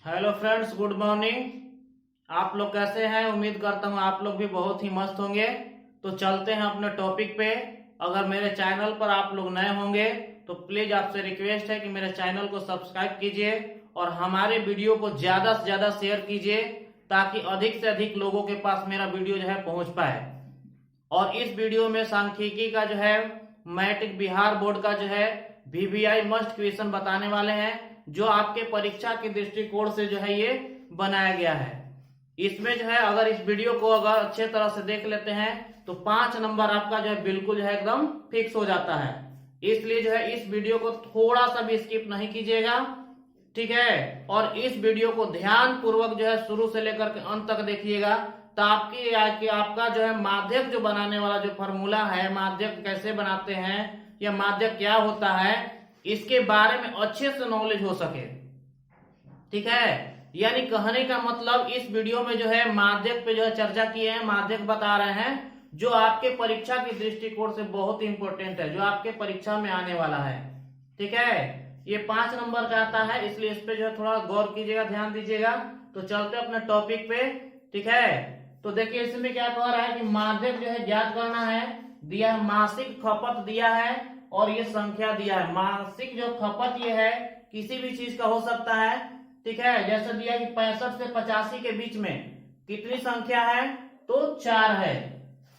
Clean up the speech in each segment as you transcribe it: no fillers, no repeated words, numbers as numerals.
Hello friends, good morning. आप लोग कैसे हैं? उम्मीद करता हूं आप लोग भी बहुत ही मस्त होंगे। तो चलते हैं अपने टॉपिक पे। अगर मेरे चैनल पर आप लोग नए होंगे तो प्लीज आपसे रिक्वेस्ट है कि मेरे चैनल को सब्सक्राइब कीजिए और हमारे वीडियो को ज्यादा से ज्यादा शेयर कीजिए ताकि अधिक से अधिक लोगों के पास मेरा वीडियो जो है पहुंच पाए। और इस वीडियो में सांख्यिकी का जो है मैट्रिक बिहार बोर्ड का जो है वीवीआई मस्ट क्वेश्चन बताने वाले हैं, जो आपके परीक्षा के दृष्टिकोण से जो है ये बनाया गया है। इसमें जो है अगर इस वीडियो को अगर अच्छे तरह से देख लेते हैं तो 5 नंबर आपका जो है बिल्कुल जो है एकदम फिक्स हो जाता है। इसलिए जो है इस वीडियो को थोड़ा सा भी स्किप नहीं कीजिएगा, ठीक है। और इस वीडियो को ध्यान पूर्वक जो है शुरू से लेकर के अंत तक देखिएगा, तो आपका जो है माध्यक जो बनाने वाला जो फॉर्मूला है, माध्यक कैसे बनाते हैं या माध्यक क्या होता है, इसके बारे में अच्छे से नॉलेज हो सके, ठीक है। यानी कहने का मतलब इस वीडियो में जो है माध्यक पे जो है चर्चा किए हैं, माध्यक बता रहे हैं जो आपके परीक्षा के दृष्टिकोण से बहुत ही इंपॉर्टेंट है, जो आपके परीक्षा में आने वाला है, ठीक है। ये 5 नंबर का आता है, इसलिए इस पे जो है थोड़ा गौर कीजिएगा, ध्यान दीजिएगा। तो चलते अपने टॉपिक पे, ठीक है। तो देखिए इसमें क्या कह रहा है कि माध्यक जो है ज्ञात करना है। दिया है मासिक खपत दिया है और ये संख्या दिया है। मासिक जो खपत ये है किसी भी चीज का हो सकता है, ठीक है। जैसे दिया कि 65 से 85 के बीच में कितनी संख्या है, तो 4 है।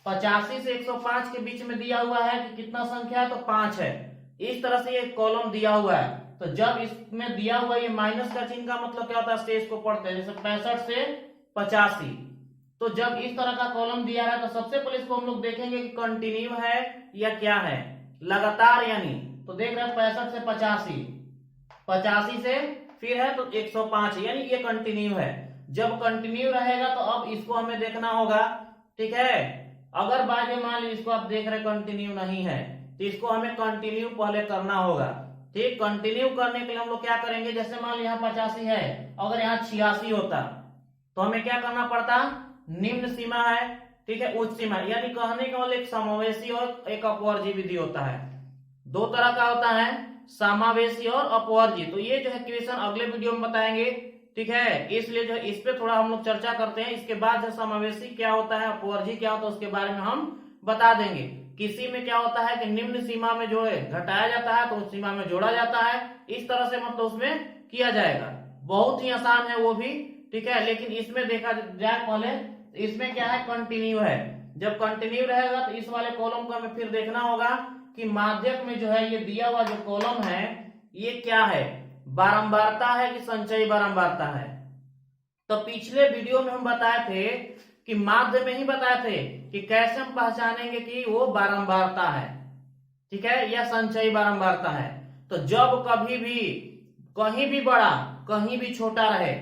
85 से 105 के बीच में दिया हुआ है कि कितना संख्या है, तो 5 है। इस तरह से ये कॉलम दिया हुआ है। तो जब इसमें दिया हुआ ये माइनस का चिन्ह का मतलब क्या होता है, स्टेज को पढ़ते हैं। जैसे 65 से 85, तो जब इस तरह का कॉलम दिया है तो सबसे पहले इसको हम लोग देखेंगे कि कंटिन्यू है या क्या है, लगातार। यानी तो देख रहे हैं 65 से 85, 85 से फिर है तो 105, यानी ये कंटिन्यू है। जब कंटिन्यू रहेगा तो अब इसको हमें देखना होगा, ठीक है। अगर बाय मान लीजिए इसको आप देख रहे कंटिन्यू नहीं है तो इसको हमें कंटिन्यू पहले करना होगा, ठीक। कंटिन्यू करने के लिए हम लोग क्या करेंगे, जैसे मान लीजिए यहाँ 85 है, अगर यहाँ 86 होता तो हमें क्या करना पड़ता, निम्न सीमा है, ठीक है, उच्च सीमा। यानी कहने का मतलब एक समावेशी और एक अपवर्जी विधि होता है। दो तरह का होता है, समावेशी और अपवर्जी। तो ये जो है क्वेश्चन अगले वीडियो में बताएंगे, ठीक है। इसलिए जो है इस पे थोड़ा हम लोग चर्चा करते हैं। इसके बाद जो समावेशी क्या होता है, अपवर्जी क्या होता है, उसके बारे में हम बता देंगे। किसी में क्या होता है कि निम्न सीमा में जो है घटाया जाता है तो उस सीमा में जोड़ा जाता है, इस तरह से मतलब उसमें किया जाएगा। बहुत ही आसान है वो भी, ठीक है। लेकिन इसमें देखा जाए पहले, इसमें क्या है, कंटिन्यू है। जब कंटिन्यू रहेगा तो इस वाले कॉलम को हमें फिर देखना होगा कि माध्यक में जो है ये दिया हुआ जो कॉलम है ये क्या है, बारंबारता है कि संचयी बारंबारता है। तो पिछले वीडियो में हम बताए थे कि माध्य में ही बताए थे कि कैसे हम पहचानेंगे कि वो बारंबारता है, ठीक है, या संचयी बारंबारता है। तो जब कभी भी कहीं भी बड़ा कहीं भी छोटा रहे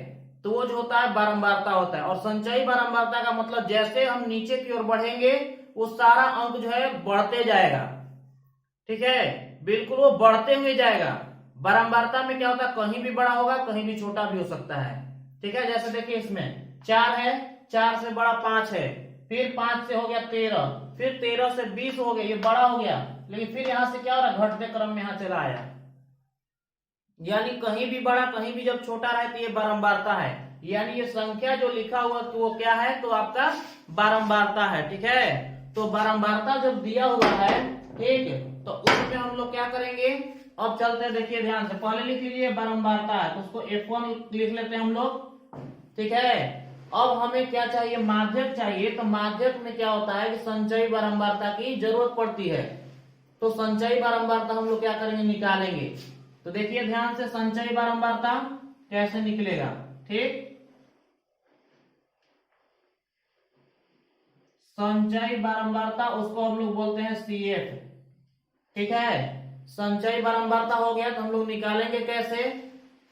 तो वो जो होता है बारंबारता होता है। और संचयी बारंबारता का मतलब जैसे हम नीचे की ओर बढ़ेंगे वो सारा अंक जो है बढ़ते जाएगा, ठीक है, बिल्कुल वो बढ़ते हुए जाएगा। बारंबारता में क्या होता है, कहीं भी बड़ा होगा कहीं भी छोटा भी हो सकता है, ठीक है। जैसे देखिए इसमें 4 है, 4 से बड़ा 5 है, फिर 5 से हो गया 13, फिर 13 से 20 हो गया, ये बड़ा हो गया। लेकिन फिर यहां से क्या हो रहा है, घटते क्रम में यहां चला आया। यानी कहीं भी बड़ा कहीं भी जब छोटा रहे तो ये बारंबारता है। यानी ये संख्या जो लिखा हुआ तो वो क्या है, तो आपका बारंबारता है, ठीक है। तो बारंबारता जब दिया हुआ है, ठीक, तो उसमें हम लोग क्या करेंगे, अब चलते हैं, देखिए ध्यान से। पहले लिख लीजिए बारंबारता है तो उसको F1 लिख लेते हैं हम लोग, ठीक है। अब हमें क्या चाहिए, माध्यक चाहिए। तो माध्यक में क्या होता है कि संचयी बारंबारता की जरूरत पड़ती है। तो संचयी बारंबारता हम लोग क्या करेंगे, निकालेंगे। तो देखिए ध्यान से, संचयी बारंबारता कैसे निकलेगा, ठीक। संचयी बारंबारता उसको हम लोग बोलते हैं CF, ठीक है। संचयी बारंबारता हो गया तो हम लोग निकालेंगे कैसे,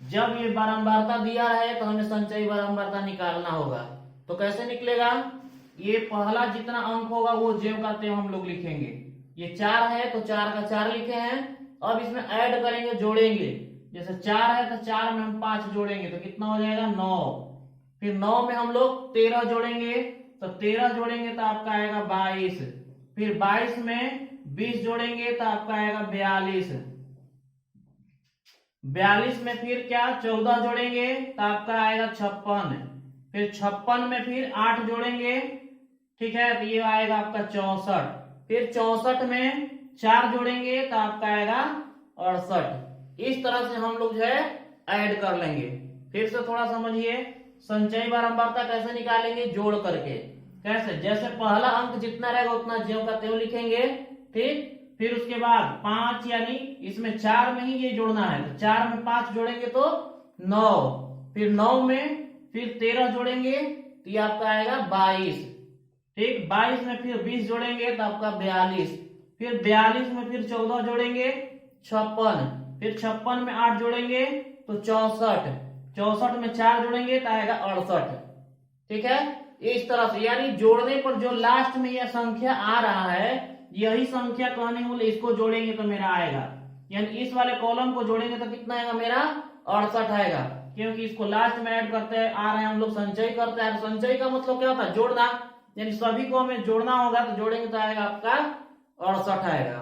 जब ये बारंबारता दिया है तो हमें संचयी बारंबारता निकालना होगा। तो कैसे निकलेगा, ये पहला जितना अंक होगा वो ज्यों का त्यों हम लोग लिखेंगे। ये 4 है तो 4 का 4 लिखे हैं। अब इसमें ऐड करेंगे, जोड़ेंगे। जैसे 4 है तो 4 में हम 5 जोड़ेंगे तो कितना हो जाएगा, 9। फिर 9 में हम लोग 13 जोड़ेंगे, तो 13 जोड़ेंगे तो आपका आएगा 22। फिर 22 में 20 जोड़ेंगे तो आपका आएगा 42। 42 में फिर क्या 14 जोड़ेंगे तो आपका आएगा 56। फिर 56 में फिर 8 जोड़ेंगे, ठीक है, तो ये आएगा आपका 64। फिर 64 में 4 जोड़ेंगे तो आपका आएगा 68। इस तरह से हम लोग जो है ऐड कर लेंगे। फिर से थोड़ा समझिए, संचयी बारंबारता कैसे निकालेंगे, जोड़ करके। कैसे, जैसे पहला अंक जितना रहेगा उतना ज्यों का त्यों लिखेंगे, ठीक। फिर उसके बाद 5 यानी इसमें 4 में ही ये जोड़ना है, तो 4 में 5 जोड़ेंगे तो 9। फिर 9 में फिर 13 जोड़ेंगे तो ये आपका आएगा 22, ठीक। 22 में फिर 20 जोड़ेंगे तो आपका 42। फिर 42 में फिर 14 जोड़ेंगे 56। फिर 56 में 8 जोड़ेंगे तो 64। 64 में 4 जोड़ेंगे तो आएगा 68, ठीक है। इस तरह से यानी जोड़ने पर जो लास्ट में यह संख्या आ रहा है, यही संख्या कहने वाले इसको जोड़ेंगे तो मेरा आएगा, यानी इस वाले कॉलम को जोड़ेंगे तो कितना आएगा मेरा 68 आएगा, क्योंकि इसको लास्ट में ऐड करते आ रहे हैं हम लोग, संचय करते हैं। संचय का मतलब क्या होता है, जोड़ना, यानी सभी को हमें जोड़ना होगा तो जोड़ेंगे तो आएगा आपका 68 आएगा।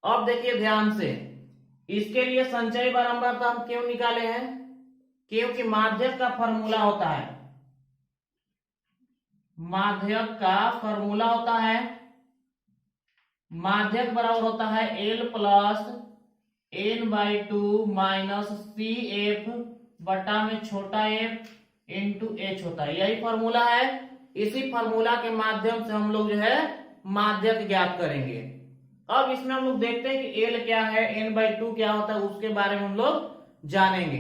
अब देखिए ध्यान से, इसके लिए संचयी बारंबारता हम क्यों निकाले हैं, क्योंकि माध्यक का फॉर्मूला होता है, माध्यक का फॉर्मूला होता है, माध्यक बराबर होता है L plus n/2 minus C F बटा में छोटा एफ इंटू एच होता है। यही फॉर्मूला है। इसी फॉर्मूला के माध्यम से हम लोग जो है माध्यक ज्ञात करेंगे। अब इसमें हम लोग देखते हैं कि L क्या है, n/2 क्या होता है, उसके बारे में हम लोग जानेंगे।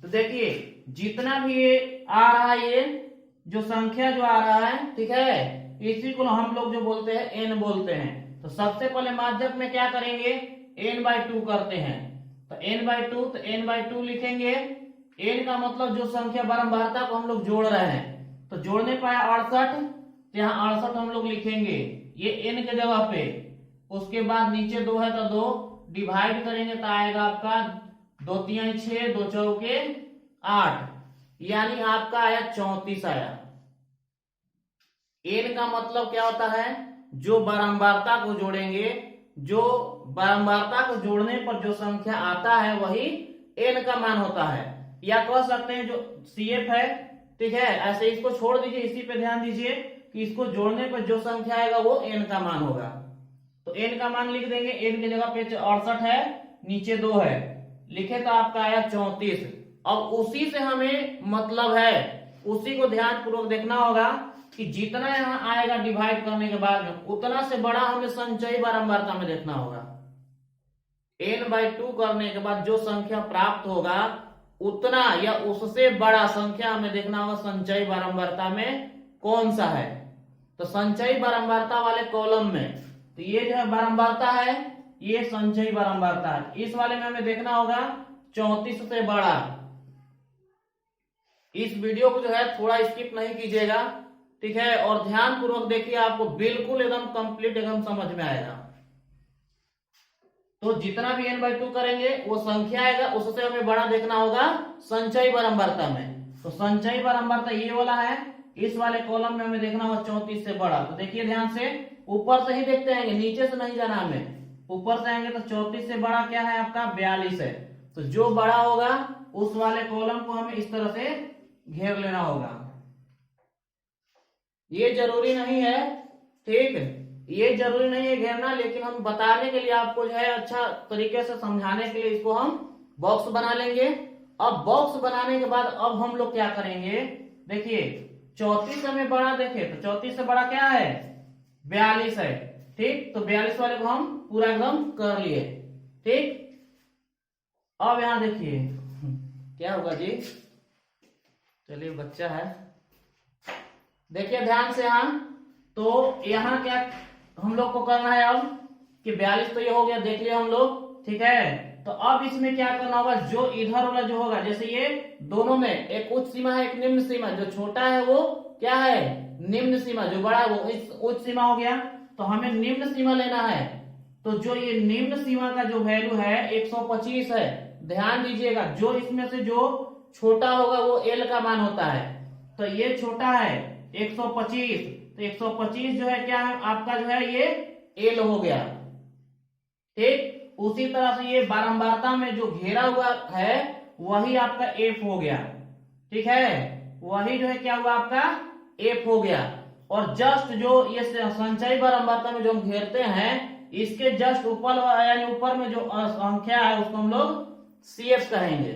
तो देखिए जितना भी ये आ रहा है, ये जो संख्या जो आ रहा है, ठीक है, इसी को हम लोग जो बोलते हैं n बोलते हैं। तो सबसे पहले माध्यक में क्या करेंगे, n/2 करते हैं। तो n/2 तो n/2 लिखेंगे। n का मतलब जो संख्या बारंबारता को हम लोग जोड़ रहे हैं, तो जोड़ने पर 68, तो यहाँ 68 हम लोग लिखेंगे ये n के जगह पे। उसके बाद नीचे 2 है तो 2 डिवाइड करेंगे तो आएगा आपका 2 3 6 2 चौके 8, यानी आपका आया 34 आया। n का मतलब क्या होता है, जो बारंबारता को जोड़ेंगे, जो बारंबारता को जोड़ने पर जो संख्या आता है वही n का मान होता है। या कह सकते हैं जो CF है, ठीक है, ऐसे इसको छोड़ दीजिए, इसी पे ध्यान दीजिए कि इसको जोड़ने पर जो संख्या आएगा वो n का मान होगा। तो n का मान लिख देंगे, n की जगह पे 68 है, नीचे 2 है, लिखे तो आपका आया 34। अब उसी से हमें मतलब है, उसी को ध्यान पूर्वक देखना होगा कि जितना यहाँ आएगा डिवाइड करने के बाद में, उतना से बड़ा हमें संचयी बारंबारता में देखना होगा। n/2 करने के बाद जो संख्या प्राप्त होगा उतना या उससे बड़ा संख्या हमें देखना होगा संचयी बारंबारता में कौन सा है। तो संचयी बारंबारता वाले कॉलम में, तो ये जो है बारंबारता है, ये संचयी बारंबारता है। इस वाले में हमें देखना होगा 34 से बड़ा। इस वीडियो को जो है थोड़ा स्किप नहीं कीजिएगा, ठीक है, और ध्यान पूर्वक देखिए, आपको बिल्कुल एकदम कंप्लीट एकदम समझ में आएगा। तो जितना भी n/2 करेंगे वो संख्या आएगा, उससे हमें बड़ा देखना होगा संचयी बारंबारता में। तो संचयी बारंबारता ये वाला है, इस वाले कॉलम में हमें देखना होगा 34 से बड़ा। तो देखिए ध्यान से, ऊपर से ही देखते आएंगे, नीचे से नहीं जाना हमें, ऊपर से आएंगे। तो 34 से बड़ा क्या है आपका 42 है। तो जो बड़ा होगा उस वाले कॉलम को हमें इस तरह से घेर लेना होगा। ये जरूरी नहीं है, ठीक, ये जरूरी नहीं है घेरना, लेकिन हम बताने के लिए आपको जो है अच्छा तरीके से समझाने के लिए इसको हम बॉक्स बना लेंगे। अब बॉक्स बनाने के बाद अब हम लोग क्या करेंगे, देखिए 34 हमें बड़ा देखे तो 34 से बड़ा क्या है 42 है, ठीक। तो 42 वाले को हम पूरा एकदम कर लिए, ठीक। अब यहां देखिए क्या होगा जी, चलिए बच्चा है, देखिए ध्यान से। यहां तो यहाँ क्या हम लोग को करना है अब कि 42 तो ये हो गया, देख लिया हम लोग, ठीक है। तो अब इसमें क्या करना होगा, जो इधर वाला जो होगा, जैसे ये दोनों में एक उच्च सीमा है एक निम्न सीमा, जो छोटा है वो क्या है निम्न सीमा, जो बड़ा है वो इस उच्च सीमा हो गया। तो हमें निम्न सीमा लेना है। तो जो ये निम्न सीमा का जो वैल्यू है 125 है, ध्यान दीजिएगा, जो इसमें से जो छोटा होगा वो L का मान होता है। तो ये छोटा है 125, तो 125 जो है क्या है आपका जो है ये L हो गया, ठीक। उसी तरह से ये बारंबारता में जो घेरा हुआ है वही आपका एफ हो गया, ठीक है, वही जो है क्या हुआ आपका एफ हो गया। और जस्ट जो ये संचयी बारंबारता में जो हम घेरते हैं इसके जस्ट ऊपर यानी ऊपर में जो संख्या है उसको हम लोग सी एफ कहेंगे।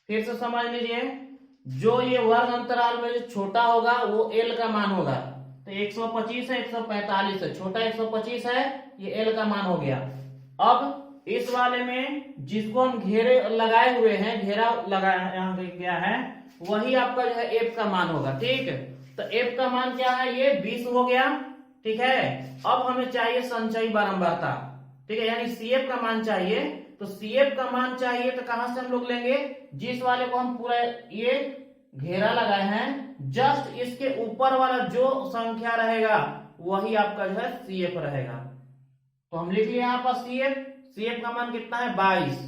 फिर से समझ लीजिए, जो ये वर्ग अंतराल में जो छोटा होगा वो एल का मान होगा। तो 125 है, 145 है, छोटा 125 है, ये एल का मान हो गया। अब इस वाले में जिसको हम घेरे लगाए हुए हैं, घेरा लगाया यहाँ पे गया है, वही आपका जो है एफ का मान होगा, ठीक है। तो एफ का मान क्या है, ये 20 हो गया, ठीक है। अब हमें चाहिए संचयी बारंबारता, ठीक है, यानी सीएफ का मान चाहिए। तो सीएफ का मान चाहिए तो कहां से हम लोग लेंगे, जिस वाले को हम पूरा ये घेरा लगाए हैं जस्ट इसके ऊपर वाला जो संख्या रहेगा वही आपका जो है सीएफ रहेगा। तो हम लिख लिए यहाँ पर सीएफ, सीएफ का मान कितना है 22।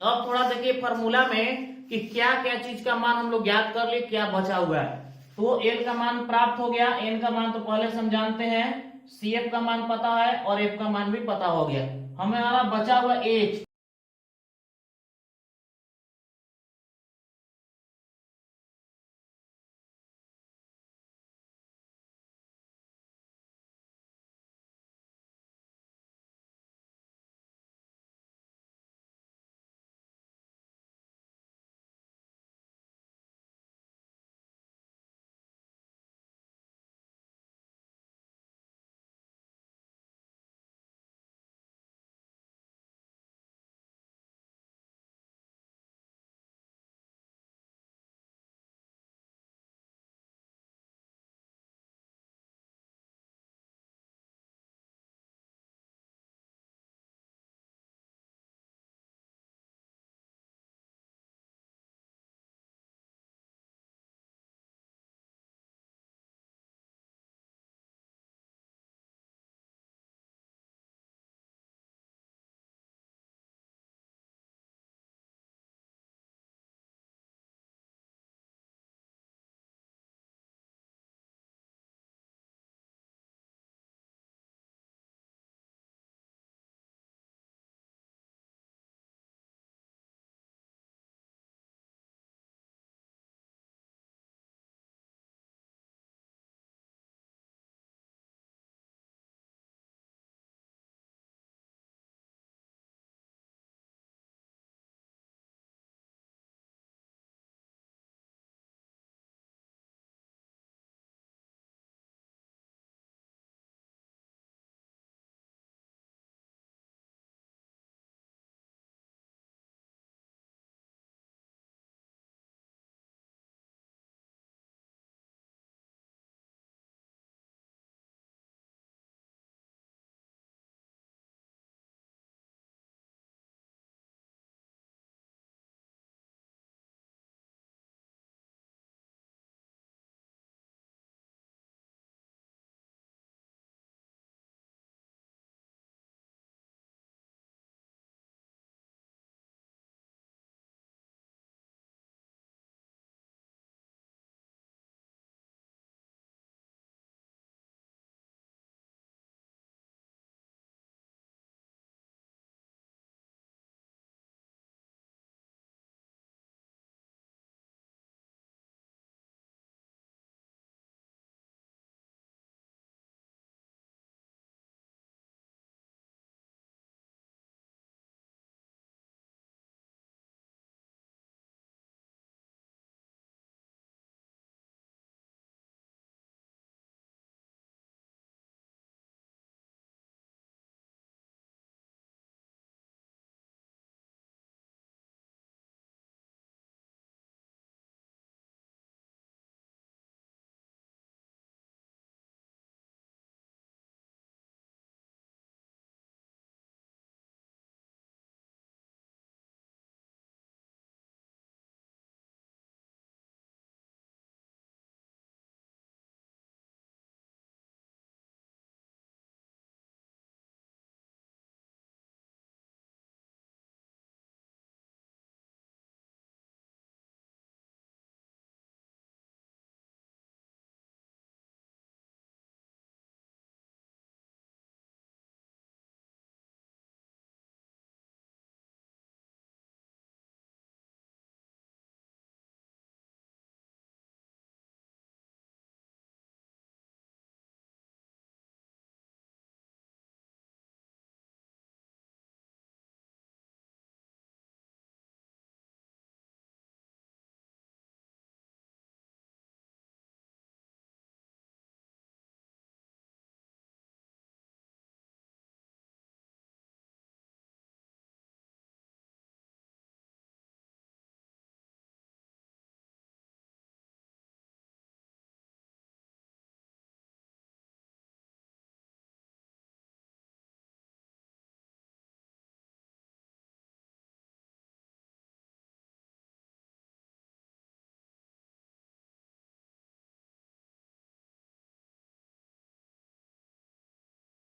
अब थोड़ा देखिए फॉर्मूला में कि क्या क्या चीज का मान हम लोग याद कर लिए, क्या बचा हुआ है। तो एल का मान प्राप्त हो गया, एन का मान तो पहले से हम जानते हैं, सीएफ का मान पता है और एफ का मान भी पता हो गया। हमें हमारा बचा हुआ एच,